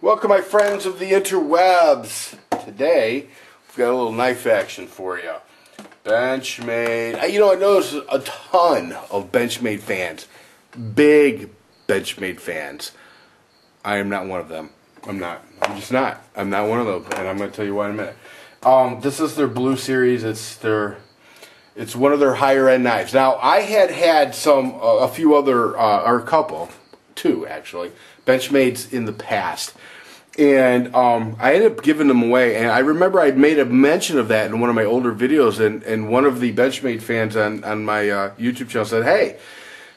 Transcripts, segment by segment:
Welcome, my friends of the interwebs. Today, we've got a little knife action for you. Benchmade. I noticed a ton of Benchmade fans. Big Benchmade fans. I am not one of them. I'm not. I'm just not. I'm not one of them, and I'm going to tell you why in a minute. This is their Blue Series. It's one of their higher end knives. Now, I had a few other, or a couple, two actually, Benchmades in the past. And I ended up giving them away, and I remember I made a mention of that in one of my older videos, and one of the Benchmade fans on my YouTube channel said, "Hey,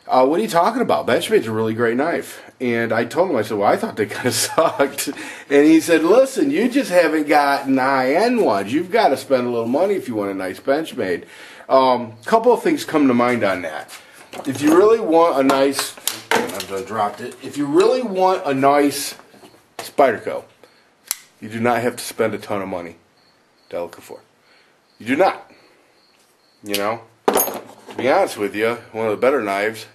what are you talking about? Benchmade's a really great knife." And I told him, I said, "Well, I thought they kind of sucked." And he said, "Listen, you just haven't gotten high-end ones. You've got to spend a little money if you want a nice Benchmade." Couple of things come to mind on that. If you really want a nice, I've done dropped it. If you really want a nice Spyderco, you do not have to spend a ton of money to look for. You do not. To be honest with you, one of the better knives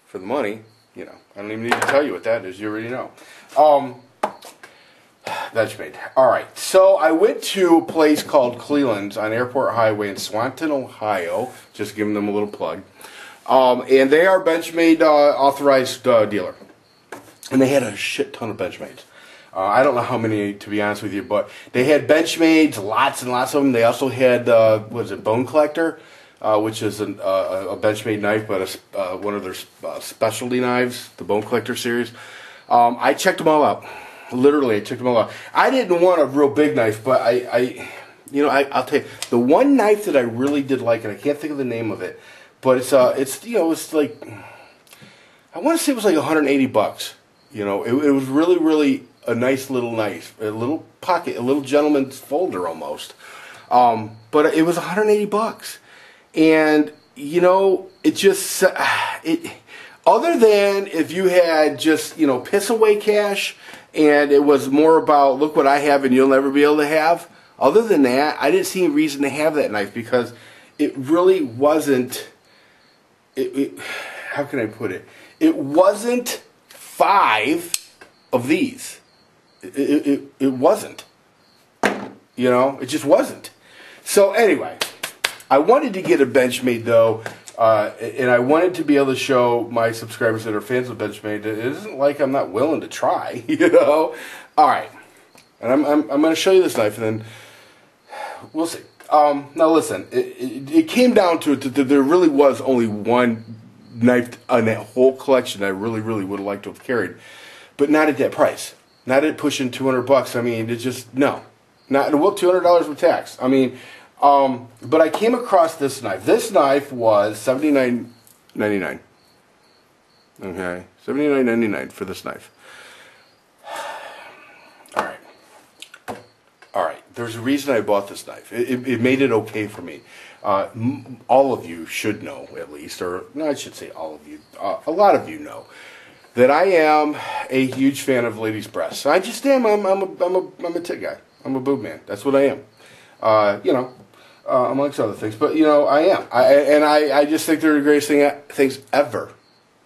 for the money, I don't even need to tell you what that is. You already know. Benchmade. Alright, so I went to a place called Cleland's on Airport Highway in Swanton, Ohio. Just giving them a little plug. And they are Benchmade authorized dealer. And they had a shit ton of Benchmades. I don't know how many, to be honest with you, but they had Benchmades, lots and lots of them. They also had, Bone Collector, which is a Benchmade knife, but one of their specialty knives, the Bone Collector series. I checked them all out. Literally, I checked them all out. I didn't want a real big knife, but I'll tell you, the one knife that I really did like, and I can't think of the name of it, but it's like, I want to say it was like $180. It was really, really a nice little knife, a little pocket, a little gentleman's folder almost. But it was $180, and it just other than if you had just piss away cash, and it was more about look what I have and you'll never be able to have. Other than that, I didn't see any reason to have that knife because it really wasn't. How can I put it? It wasn't 5 of these. It wasn't. It just wasn't. So anyway, I wanted to get a Benchmade though, and I wanted to be able to show my subscribers that are fans of Benchmade that it isn't like I'm not willing to try. All right, and I'm going to show you this knife, and then we'll see. Now listen, it came down to it that there really was only one knife on that whole collection I really, really would have liked to have carried, but not at that price. Not at pushing $200. I mean, it's just no, not well, $200 with tax. I mean, but I came across this knife. This knife was $79.99. Okay, $79.99 for this knife. All right. There's a reason I bought this knife. It made it okay for me. All of you should know, at least, or no, I should say all of you. A lot of you know that I am a huge fan of ladies' breasts. I just am. I'm a tit guy. I'm a boob man. That's what I am. Amongst other things, but I am. I just think they're the greatest things ever.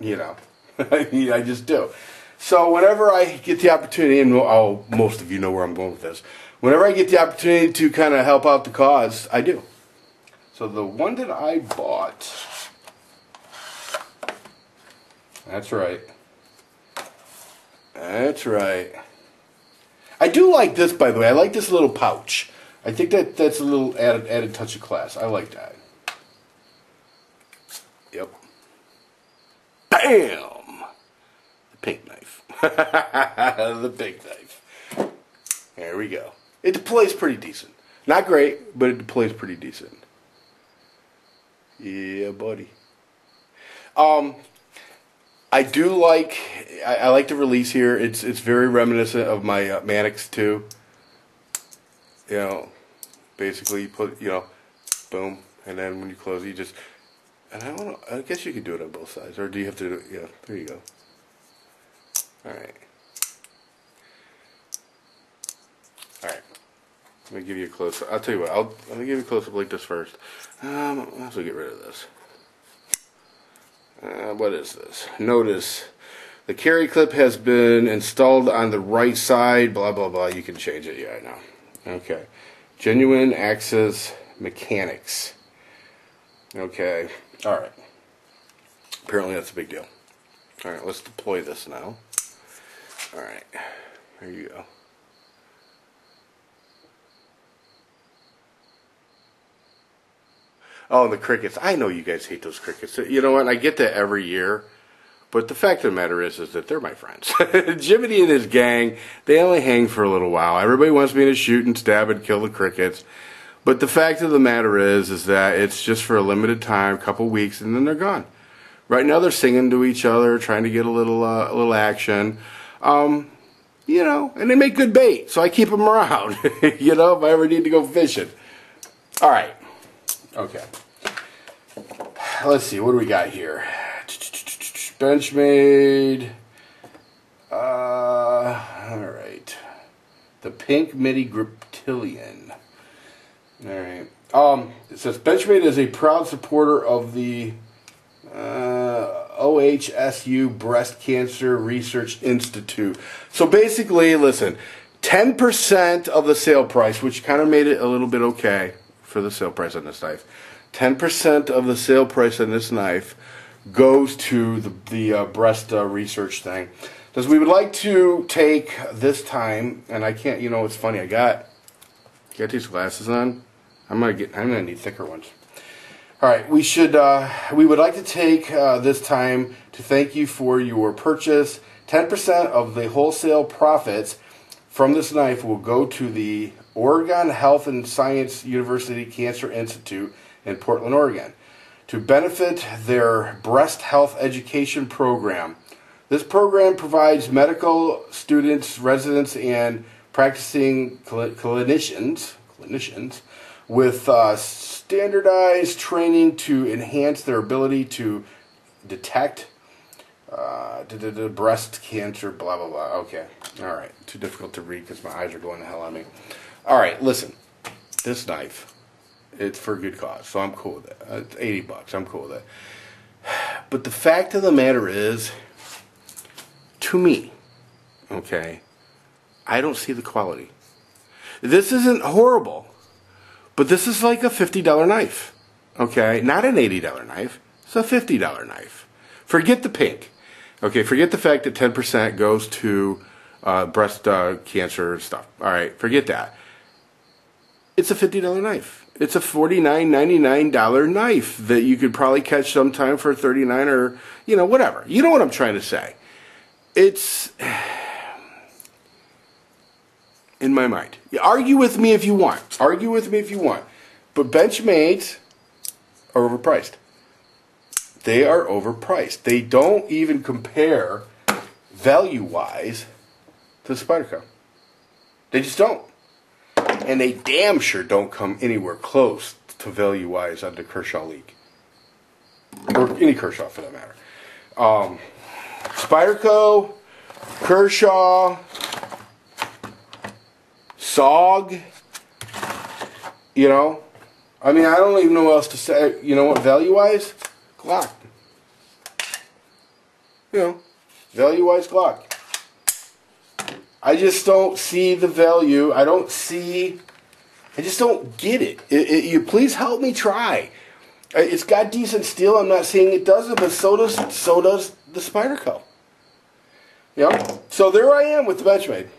I just do. So whenever I get the opportunity, and most of you know where I'm going with this. Whenever I get the opportunity to kind of help out the cause, I do. So the one that I bought, that's right. That's right. I do like this, by the way. I like this little pouch. I think that's a little added touch of class. I like that. Yep. Bam! The pink knife. The pink knife. There we go. It deploys pretty decent. Not great, but it deploys pretty decent. Yeah, buddy. I do like. I like the release here. It's very reminiscent of my Mannix 2. Basically you put boom, and then when you close it, you just. And I don't know. I guess you could do it on both sides, or do you have to do it? Yeah, there you go. All right. Let me give you a close-up. I'll tell you what. Let me give you a close-up like this first. I'll also get rid of this. What is this? Notice The carry clip has been installed on the right side, blah, blah, blah. You can change it, yeah, I know. Okay. Genuine access mechanics. Okay. All right. Apparently that's a big deal. All right, let's deploy this now. All right. There you go. Oh, and the crickets. I know you guys hate those crickets. You know what? I get that every year. But the fact of the matter is that they're my friends. Jiminy and his gang, they only hang for a little while. Everybody wants me to shoot and stab and kill the crickets. But the fact of the matter is that it's just for a limited time, a couple weeks, and then they're gone. Right now they're singing to each other, trying to get a little action. You know, and they make good bait, so I keep them around. You know, if I ever need to go fishing. All right. Okay. Let's see, what do we got here? Benchmade. Alright. The pink midi griptilian. Alright. It says Benchmade is a proud supporter of the OHSU Breast Cancer Research Institute. So basically, listen, 10% of the sale price, which kind of made it a little bit okay for the sale price on this knife. 10% of the sale price on this knife goes to the breast research thing. Because we would like to take this time, and I can't, you know, it's funny, I got these glasses on. I'm gonna need thicker ones. All right, we would like to take this time to thank you for your purchase. 10% of the wholesale profits from this knife will go to the Oregon Health and Science University Cancer Institute in Portland, Oregon, to benefit their breast health education program. This program provides medical students, residents, and practicing clinicians with standardized training to enhance their ability to detect breast cancer, blah, blah, blah. Okay. All right. Too difficult to read because my eyes are going to hell on me. All right. Listen. This knife, it's for a good cause, so I'm cool with it. It's $80. I'm cool with it. But the fact of the matter is, to me, okay, I don't see the quality. This isn't horrible, but this is like a $50 knife, okay? Not an $80 knife. It's a $50 knife. Forget the pink. Okay, forget the fact that 10% goes to breast cancer stuff. All right, forget that. It's a $50 knife. It's a $49.99 knife that you could probably catch sometime for $39 or, you know, whatever. You know what I'm trying to say. It's, in my mind. Argue with me if you want. Argue with me if you want. But Benchmades are overpriced. They are overpriced. They don't even compare value-wise to the Spyderco. They just don't. And they damn sure don't come anywhere close to value-wise on the Kershaw League. Or any Kershaw for that matter. Spyderco, Kershaw, SOG, you know. I mean, I don't even know what else to say. You know what, value-wise? Glock. You know, value-wise Glock. I just don't see the value. I just don't get it. You please help me try. It's got decent steel. I'm not saying it doesn't, but so does the Spyderco. You know? So there I am with the Benchmade.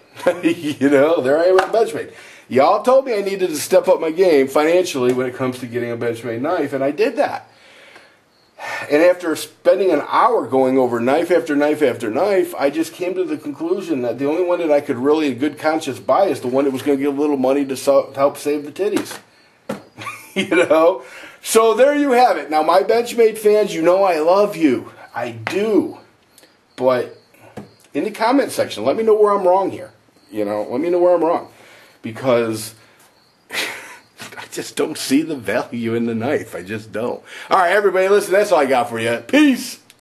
You know, there I am with the Benchmade. Y'all told me I needed to step up my game financially when it comes to getting a Benchmade knife, and I did that. And after spending an hour going over knife after knife after knife, I just came to the conclusion that the only one that I could really in good conscience buy is the one that was going to give a little money to help save the titties. You know? So there you have it. Now, my Benchmade fans, you know I love you. I do. But in the comment section, let me know where I'm wrong here. You know, let me know where I'm wrong. Because I just don't see the value in the knife. I just don't. All right, everybody, listen, that's all I got for you. Peace.